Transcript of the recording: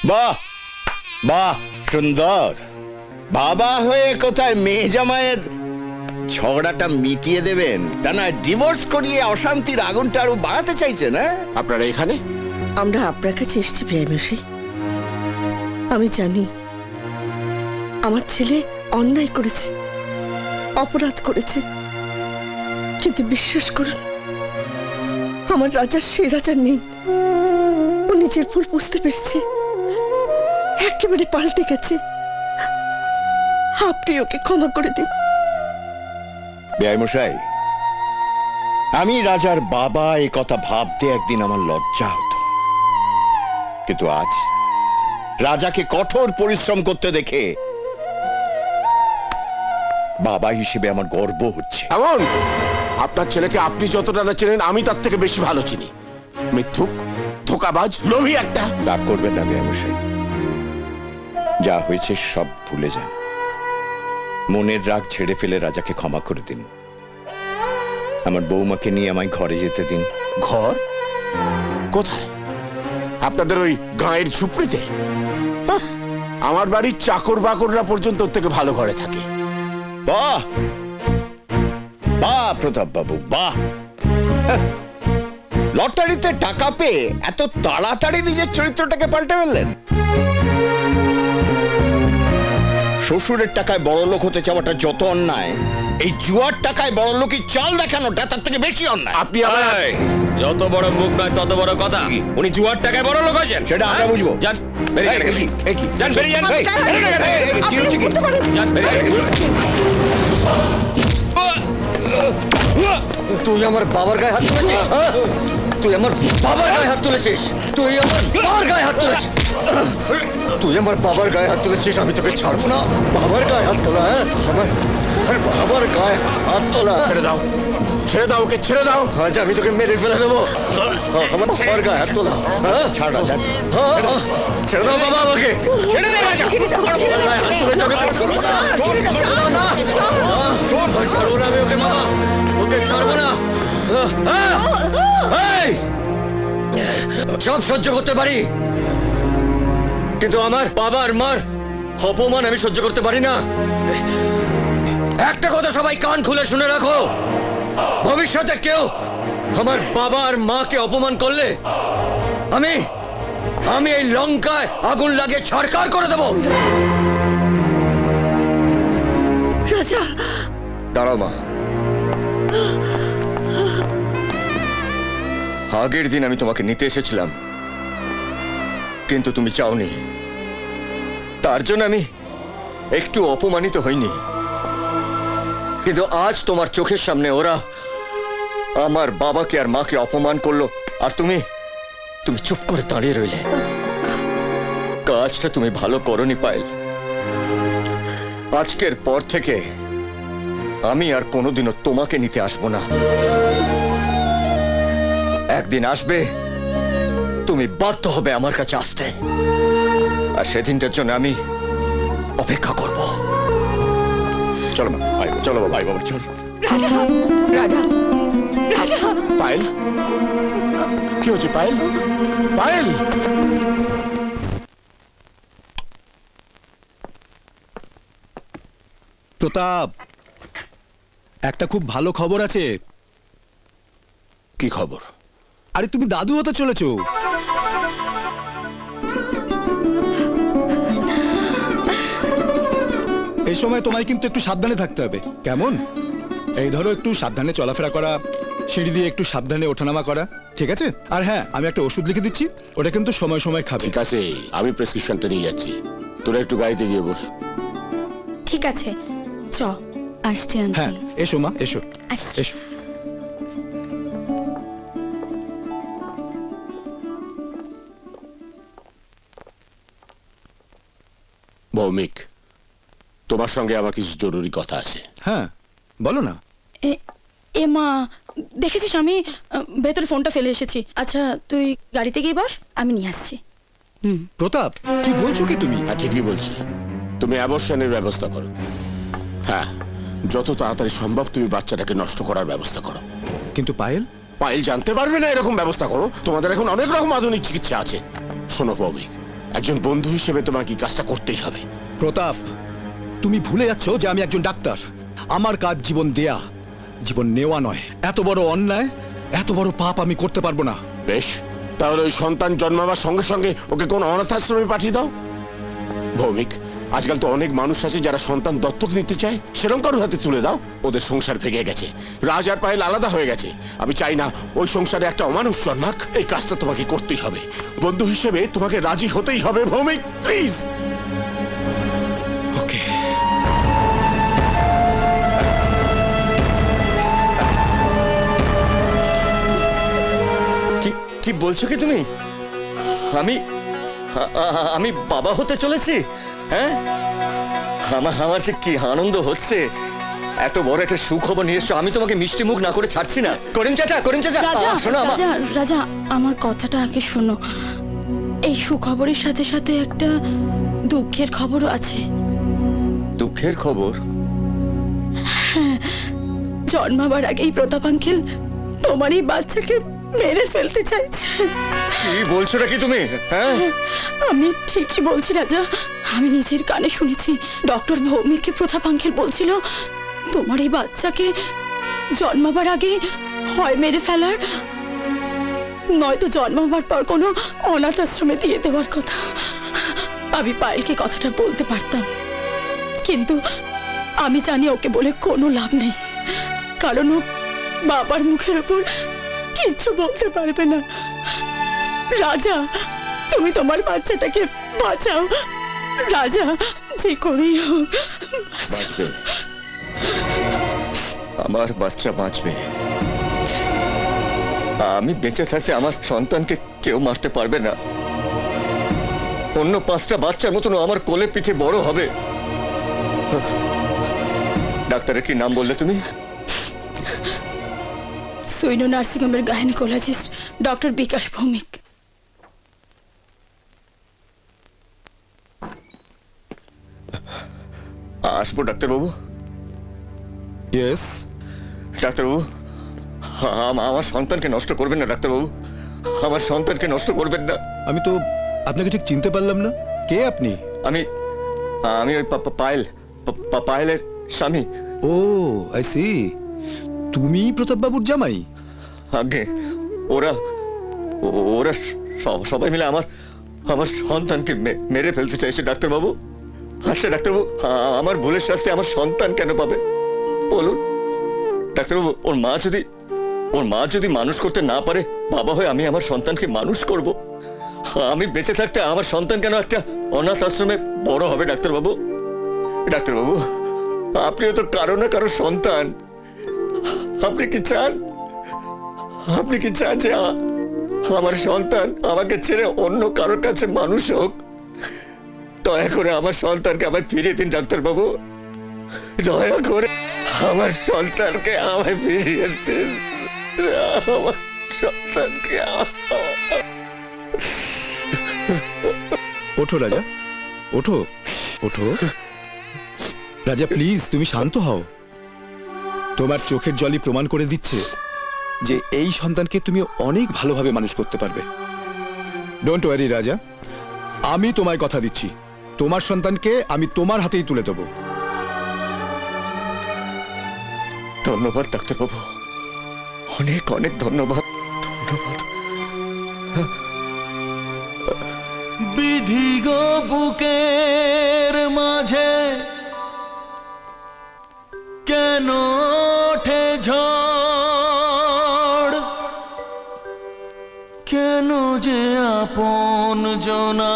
বাহ বাহ, সুন্দর। বাবা হয়ে কোথায় মেয়ে জামাইয়ের ঝগড়াটা মিটিয়ে দেবেন, তা না ডিভোর্স করিয়ে অশান্তির আগুনটা আরো বাড়াতে চাইছেন? হ্যাঁ, আপনারা এখানে? আমরা আপনার কাছে এসেছি বেয়ামশাই। আমি জানি আমার ছেলে অন্যায় করেছে, অপরাধ করেছে, কিন্তু বিশ্বাস করুন আমার রাজা সে রাজা নেই। ও নিজের ভুল বুঝতে পেরেছে, একেবারে পাল্টে গেছে। আপনি ওকে ক্ষমা করে দিন। বেয়াইমশাই, আমি রাজার বাবা এই কথা ভাবতে একদিন আমার লজ্জা হতো, কিন্তু আজ রাজাকে কঠোর পরিশ্রম করতে দেখে বাবা হিসেবে আমার গর্ব হচ্ছে। এমন আপনার ছেলেকে আপনি যতটা না চেনেন আমি তার থেকে বেশি ভালো চিনি। মিথ্যুক, ধোকাবাজ, লোভী একটা। রাগ করবেন না বেয়াইমশাই, যা হয়েছে সব ভুলে যান। মনের রাগ ছেড়ে ফেলে রাজাকে ক্ষমা করে দিন। আমার বৌমাকে নিয়ে আমায় ঘরে যেতে দিন। ঘর কোথায়? আপনাদের ওই গাঁয়ের ঝুপড়িতে? হাহ, আমার বাড়ির চাকর বাকররা পর্যন্ত ওর থেকে ভালো ঘরে থাকে। বাহ বাহ প্রতাপ বাবু, বাহ। লটারিতে টাকা পেয়ে এত তাড়াতাড়ি নিজের চরিত্রটাকে পাল্টে ফেললেন। শ্বশুরের টাকায় বড় লোক হতে চাওয়াটা যত অন্যায়, এই জুয়ার টাকায় বড় লোকের চাল দেখানোটা তার থেকে বেশি অন্যায়। আপনি আমার যত বড় মুখ নয় তত বড় কথা। উনি জুয়ার টাকায় বড় লোক হয়েছেন, সেটা আমরা বুঝবো। যান বেরিয়ে যান, যান বেরিয়ে যান, কি হচ্ছে কি? যান বেরিয়ে যান। তুই আমার বাবার গায়ে হাত তুলেছিস? তুই আমার বাবার গায়ে হাত তুলেছিস? তুই আমার বাবার গায়ে হাত তুলেছিস? তুই আমার বাবার গায়ে হাত তুলেছিস, আমি তোকে ছাড়বো না। বাবার গায়ে হাত তোলা, হ্যাঁ? আমার বাবার গায়ে হাত তোলা। ছেড়ে দাও, ছেড়ে দাও, ওকে ছেড়ে দাও। আজ আমি তোকে মেরে ফেলে দেবো। আমার বাবার গায়ে হাত তোলা, হ্যাঁ? ছাড় রাজা। ছেড়ে দাও বাবা আমাকে। ছেড়ে দে রাজা। বাবার গায়ে হাত তুলেছে, আমি তোকে ছাড়বো না। ছাড়বো না আমি ওকে, বাবা ওকে ছাড়বো না। এই! সব সহ্য করতে পারি, কিন্তু আমার বাবার মার অপমান আমি সহ্য করতে পারি না। একটা কথা সবাই কান খুলে শুনে রাখো, ভবিষ্যতে কেউ আমার বাবার মাকে অপমান করলে আমি আমি এই লঙ্কায় আগুন লাগিয়ে ছারখার করে দেবো। রাজা, দাঁড়াও মা। আগের দিন আমি তোমাকে নিতে এসেছিলাম, কিন্তু তুমি চাওনি। তার জন্য আমি একটু অপমানিত হইনি, কিন্তু আজ তোমার চোখের সামনে ওরা আমার বাবাকে আর মাকে অপমান করলো, আর তুমি চুপ করে দাঁড়িয়ে রইলে। কাজটা তুমি ভালো করনি পায়েল। আজকের পর থেকে আমি আর কোনোদিনও তোমাকে নিতে আসবো না। একদিন আসবে, তুমি বাধ্য হবে আমার কাছে আসতে, আর সেদিনটার জন্য আমি অপেক্ষা করব। চলো মা, চলো বাবা, বাবা চল। রাজা, রাজা, রাজা। পায়েল, কি হচ্ছে পায়েল? পায়েল, প্রতাপ, একটা খুব ভালো খবর আছে। কি খবর? আরে তুমি দাদু হতে চলেছো। এই সময় তোমায় কিন্তু একটু সাবধানে থাকতে হবে, কেমন? এই ধরো, একটু সাবধানে চলাফেরা করা, সিঁড়ি দিয়ে একটু সাবধানে ওঠানামা করা, ঠিক আছে? আর হ্যাঁ, আমি একটা ওষুধ লিখে দিচ্ছি, ওটা কিন্তু সময় সময় খাবে। ঠিক আছে, আমি প্রেসক্রিপশনটা নিয়ে যাচ্ছি। তোরা একটু গাড়িতে গিয়ে বস। ঠিক আছে, চ। আসছি হ্যাঁ, আঙ্কেল। এসো মা, এসো আসছি। এসো। ভৌমিক, তোমার সঙ্গে আমার কিছু জরুরি কথা আছে। হ্যাঁ, বলো না। এ মা, দেখেছিস আমি ভেতরে ফোনটা ফেলে এসেছি। আচ্ছা তুই গাড়িতে গিয়ে বস, আমি নিয়ে আসছি। প্রতাপ, কি বলছো কি তুমি? হ্যাঁ, ঠিকই বলছি। তুমি অ্যাবর্শনের ব্যবস্থা করো। হ্যাঁ, যত তাড়াতাড়ি সম্ভব তুমি বাচ্চাটাকে নষ্ট করার ব্যবস্থা করো। কিন্তু পায়েল? পায়েল জানতে পারবে না এরকম ব্যবস্থা করো। তোমাদের এখন অনেক রকম আধুনিক চিকিৎসা আছে। শোনো ভৌমিক, একজন বন্ধু হিসেবে তোমার কি কাজটা করতেই হবে। প্রতাপ, তুমি ভুলে যাচ্ছ যে আমি একজন ডাক্তার। আমার কাজ জীবন দেয়া, জীবন নেওয়া নয়। এত বড় অন্যায়, এত বড় পাপ আমি করতে পারবো না। বেশ, তাহলে ওই সন্তান জন্মাবার সঙ্গে সঙ্গে ওকে কোন অনাথাশ্রমে পাঠিয়ে দাও। ভৌমিক, আজকাল তো অনেক মানুষ আছে যারা সন্তান দত্তক নিতে চায়, সেরকম কারোর হাতে তুলে দাও। ওদের সংসার ভেঙে গেছে, রাজ আর পায়েল আলাদা হয়ে গেছে। আমি চাই না ওই সংসারে একটা অমানুষ জন্মাক। এই কাজটা তোমাকে করতেই হবে। বন্ধু হিসেবে তোমাকে রাজি হতেই হবে ভৌমিক, প্লিজ। ওকে। কি কি বলছো কি তুমি? আমি আমি বাবা হতে চলেছি? হ্যাঁ, আমার যে কি আনন্দ হচ্ছে। এত বড় একটা সুখবর নিয়ে এসছো, আমি তোমাকে মিষ্টি মুখ না করে ছাড়ছি না। করিম চাচা, রাজা শোনো আমার রাজা রাজা আমার কথাটা আগে শোনো। এই সুখবরের সাথে সাথে একটা দুঃখের খবরও আছে। দুঃখের খবর? জন্মাবার আগেই প্রতাপ আঙ্কেল তোমার এই বাচ্চাকে মেরে ফেলতে চাইছে। কি বলছো নাকি তুমি? হ্যাঁ, আমি ঠিকই বলছি রাজা, আমি নিজের কানে শুনেছি। ডক্টর ভৌমিককে প্রতাপ আঙ্কেল বলছিল তোমার এই বাচ্চাকে জন্মাবার আগে হয় মেরে ফেলার, নয়তো জন্মাবার পর কোনো অনাথ আশ্রমে দিয়ে দেওয়ার কথা। আমি পায়েলকে কথাটা বলতে পারতাম, কিন্তু আমি জানি ওকে বলে কোনো লাভ নেই, কারণ ও বাবার মুখের উপর কিচ্ছু বলতে পারবে না। রাজা, তুমি তোমার বাচ্চাটাকে বাঁচাও। রাজা, যে করেই হোক বাঁচবে, আমার বাচ্চা বাঁচবে। আমি বেঁচে থাকতে আমার সন্তানকে কেউ মারতে পারবে না। অন্য 5টা বাচ্চার মতন আমার কোলে পিঠে বড় হবে। ডাক্তারের কি নাম বললে তুমি? সৈন্য নার্সিংহোমের গাইনোকোলজিস্ট ডক্টর বিকাশ ভৌমিক। আসবো ডাক্তারবাবু? ইয়েস। ডাক্তারবাবু, আমার সন্তানকে নষ্ট করবেন না ডাক্তারবাবু, আমার সন্তানকে নষ্ট করবেন না। আমি তো আপনাকে ঠিক চিনতে পারলাম না, কে আপনি? আমি আমি ওই পায়েলের স্বামী। ও আই সি, তুমি প্রতাপ বাবুর জামাই? আগে ওরা ওরা সবাই মিলে আমার সন্তানকে মেরে ফেলতে চাইছে ডাক্তারবাবু। আচ্ছা ডাক্তারবাবু, আমার ভুলের শাস্তি আমার সন্তান কেন পাবে বলুন ডাক্তারবাবু? ওর মা যদি মানুষ করতে না পারে, বাবা হয়ে আমি আমার সন্তানকে মানুষ করব। আমি বেঁচে থাকতে আমার সন্তান কেন একটা অনাথ আশ্রমে বড় হবে ডাক্তারবাবু? ডাক্তারবাবু, আপনিও তো কারো না কারো সন্তান। আপনি কি চান যে আমার সন্তান আমাকে ছেড়ে অন্য কারোর কাছে মানুষ হোক? দয়া করে আমার সন্তানকে আমায় ফিরিয়ে দিন ডাক্তারবাবু, দয়া করে আমার সন্তানকে আমায় ফিরিয়ে দিন। আমার সন্তানকে ওঠো রাজা, ওঠো ওঠো। রাজা প্লিজ, তুমি শান্ত হও। তোমার চোখের জলই প্রমাণ করে দিচ্ছে যে এই সন্তানকে তুমি অনেক ভালোভাবে মানুষ করতে পারবে। ডোন্ট ওয়ারি রাজা, আমি তোমায় কথা দিচ্ছি, তোমার সন্তানকে আমি তোমার হাতেই তুলে দেবো। ধন্যবাদ ডাক্তারবাবু, অনেক অনেক ধন্যবাদ। ধন্যবাদ। বিধি গো বুকের মাঝে কেন ওঠে ঝড়, কেন যে আপন জনা